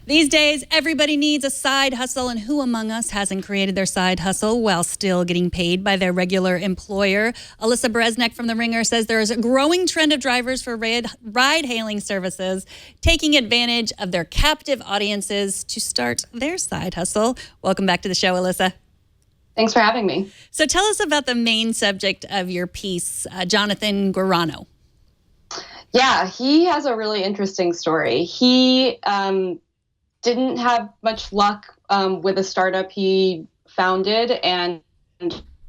These days, everybody needs a side hustle, and who among us hasn't created their side hustle while still getting paid by their regular employer? Alyssa Bereznek from The Ringer says there is a growing trend of drivers for ride-hailing services taking advantage of their captive audiences to start their side hustle. Welcome back to the show, Alyssa. Thanks for having me. So tell us about the main subject of your piece, Jonathan Guarino. Yeah, he has a really interesting story. He didn't have much luck with a startup he founded, and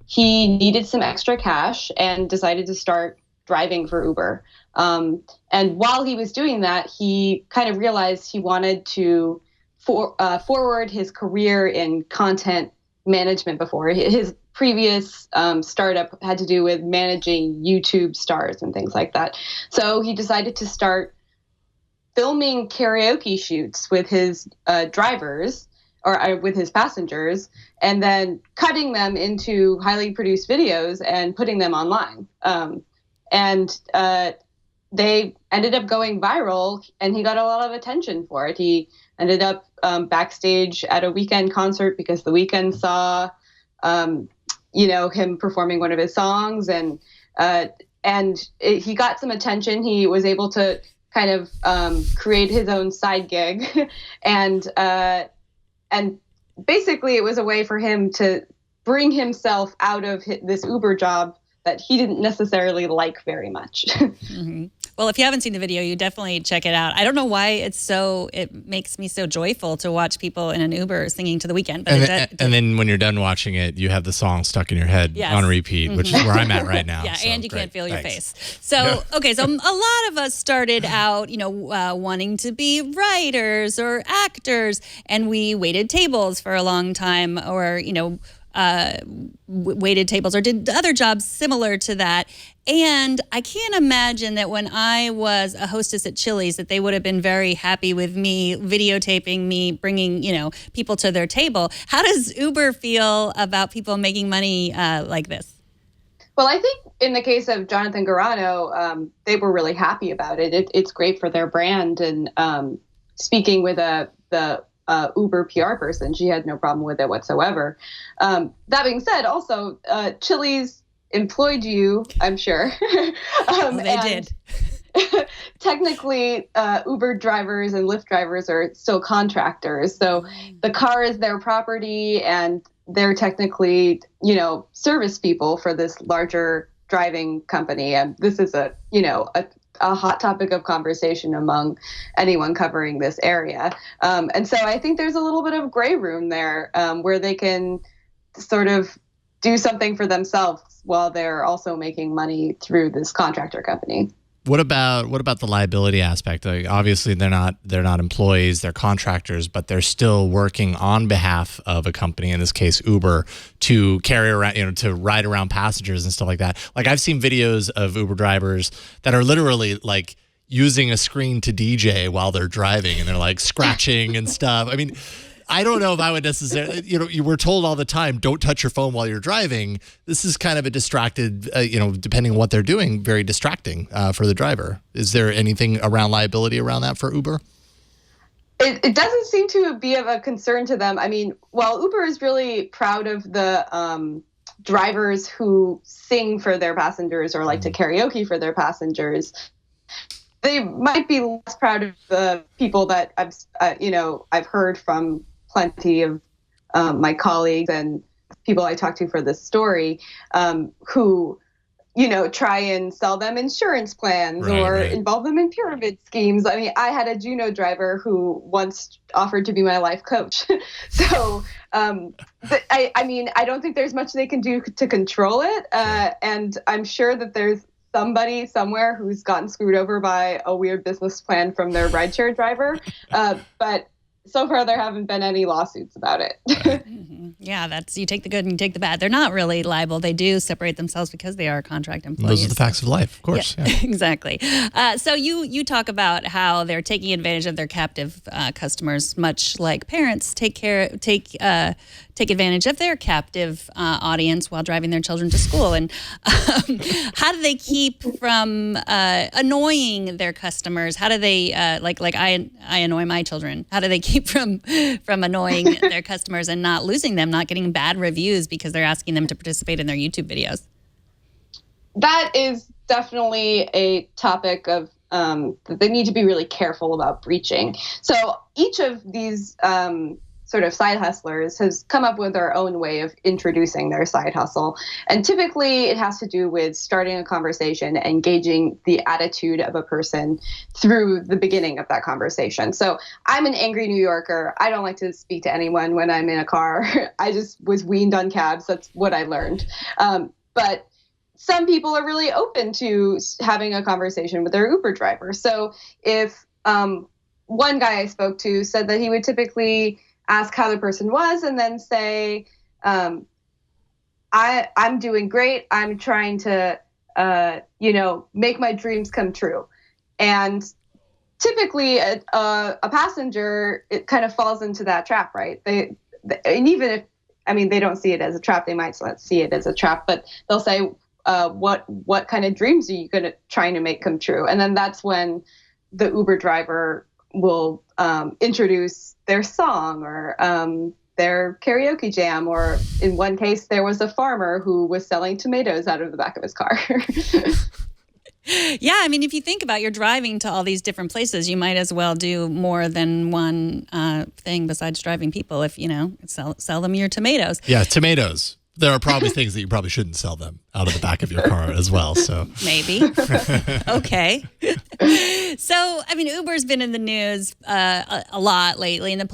he needed some extra cash and decided to start driving for Uber. And while he was doing that, he kind of realized he wanted to forward his career in content management. Before his previous startup had to do with managing YouTube stars and things like that. So he decided to start filming karaoke shoots with his drivers or with his passengers, and then cutting them into highly produced videos and putting them online. They ended up going viral, and he got a lot of attention for it. He ended up backstage at a Weeknd concert because the Weeknd saw, him performing one of his songs, and he got some attention. He was able to kind of create his own side gig, and basically it was a way for him to bring himself out of this Uber job that he didn't necessarily like very much. Mm-hmm. Well, if you haven't seen the video, you definitely check it out. I don't know why it makes me so joyful to watch people in an Uber singing to the Weeknd. But and then when you're done watching it, you have the song stuck in your head on repeat, which is where I'm at right now. Yeah, so, and you great. can't feel your Thanks. face. So, okay, so a lot of us started out, wanting to be writers or actors, and we waited tables for a long time, or, waited tables or did other jobs similar to that. And I can't imagine that when I was a hostess at Chili's that they would have been very happy with me videotaping me, bringing, people to their table. How does Uber feel about people making money like this? Well, I think in the case of Jonathan Guarino, they were really happy about it. It's great for their brand. And speaking with the Uber PR person, she had no problem with it whatsoever. That being said, also, Chili's employed you, I'm sure. They did. Technically, Uber drivers and Lyft drivers are still contractors. So the car is their property, and they're technically, service people for this larger driving company. And this is a hot topic of conversation among anyone covering this area. And so I think there's a little bit of gray room there where they can sort of do something for themselves while they're also making money through this contractor company. What about the liability aspect? Like, obviously, they're not employees, they're contractors, but they're still working on behalf of a company, in this case Uber, to carry around, to ride around passengers and stuff like that. Like, I've seen videos of Uber drivers that are literally like using a screen to DJ while they're driving, and they're like scratching and stuff. I mean, I don't know if I would necessarily, you were told all the time, don't touch your phone while you're driving. This is kind of a distracted, depending on what they're doing, very distracting for the driver. Is there anything around liability around that for Uber? It doesn't seem to be of a concern to them. I mean, while Uber is really proud of the drivers who sing for their passengers or like to karaoke for their passengers, they might be less proud of the people that I've heard from plenty of my colleagues and people I talked to for this story, who, try and sell them insurance plans or involve them in pyramid schemes. I mean, I had a Juno driver who once offered to be my life coach. So, I don't think there's much they can do to control it. And I'm sure that there's somebody somewhere who's gotten screwed over by a weird business plan from their rideshare driver. But so far, there haven't been any lawsuits about it. Yeah, you take the good and you take the bad. They're not really liable. They do separate themselves because they are contract employees. Those are the facts of life, of course. Yeah. Exactly. So you talk about how they're taking advantage of their captive customers, much like parents take advantage of their captive audience while driving their children to school. And how do they keep from annoying their customers? How do they like I annoy my children? How do they keep keep from annoying their customers and not losing them, not getting bad reviews because they're asking them to participate in their YouTube videos? That is definitely a topic of that they need to be really careful about breaching. So each of these sort of side hustlers has come up with their own way of introducing their side hustle. And typically it has to do with starting a conversation, engaging the attitude of a person through the beginning of that conversation. So I'm an angry New Yorker. I don't like to speak to anyone when I'm in a car. I just was weaned on cabs. That's what I learned. But some people are really open to having a conversation with their Uber driver. So if one guy I spoke to said that he would typically ask how the person was and then say, I'm doing great. I'm trying to, make my dreams come true. And typically a passenger, it kind of falls into that trap, right? And even if, they don't see it as a trap, they might not see it as a trap, but they'll say, what kind of dreams are you trying to make come true? And then that's when the Uber driver will introduce their song or their karaoke jam, or in one case, there was a farmer who was selling tomatoes out of the back of his car. Yeah, if you think about, you're driving to all these different places, you might as well do more than one thing besides driving people. If sell them your tomatoes. Yeah, tomatoes. There are probably things that you probably shouldn't sell them out of the back of your car as well. So maybe. Okay. So, Uber's been in the news a lot lately, in the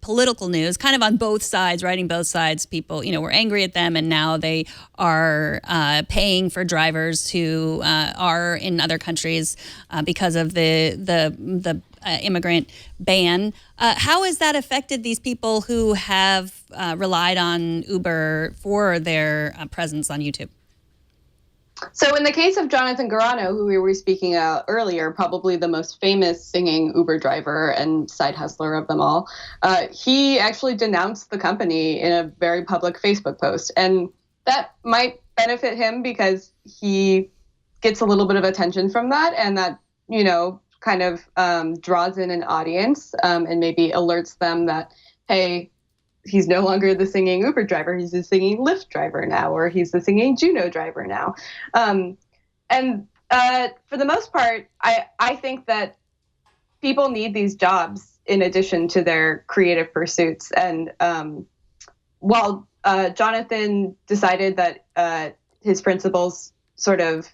political news, kind of on both sides, riding both sides. People, were angry at them, and now they are paying for drivers who are in other countries because of the immigrant ban. How has that affected these people who have relied on Uber for their presence on YouTube? So in the case of Jonathan Garano, who we were speaking about earlier, probably the most famous singing Uber driver and side hustler of them all, he actually denounced the company in a very public Facebook post. And that might benefit him because he gets a little bit of attention from that, and that, kind of draws in an audience and maybe alerts them that, hey, he's no longer the singing Uber driver. He's the singing Lyft driver now, or he's the singing Juno driver now. And for the most part, I think that people need these jobs in addition to their creative pursuits. And while Jonathan decided that his principles sort of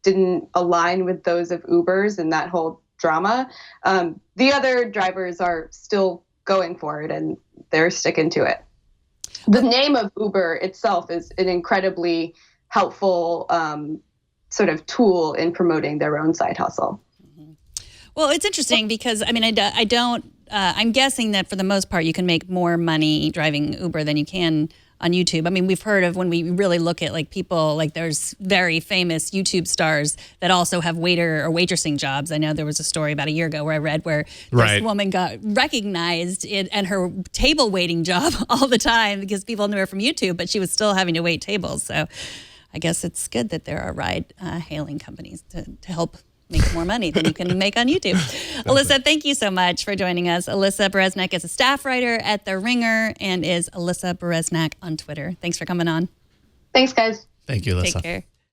didn't align with those of Uber's and that whole drama, the other drivers are still going for it, and they're sticking to it. The name of Uber itself is an incredibly helpful sort of tool in promoting their own side hustle. Mm-hmm. Well, it's interesting because, I'm guessing that for the most part, you can make more money driving Uber than you can on YouTube. We've heard of, when we really look at people, there's very famous YouTube stars that also have waiter or waitressing jobs. I know there was a story about a year ago where I read where this woman got recognized and her table waiting job all the time because people knew her from YouTube, but she was still having to wait tables. So I guess it's good that there are ride hailing companies to help make more money than you can make on YouTube. Alyssa, thank you so much for joining us. Alyssa Bereznek is a staff writer at The Ringer and is Alyssa Bereznek on Twitter. Thanks for coming on. Thanks, guys. Thank you, Alyssa. Take care.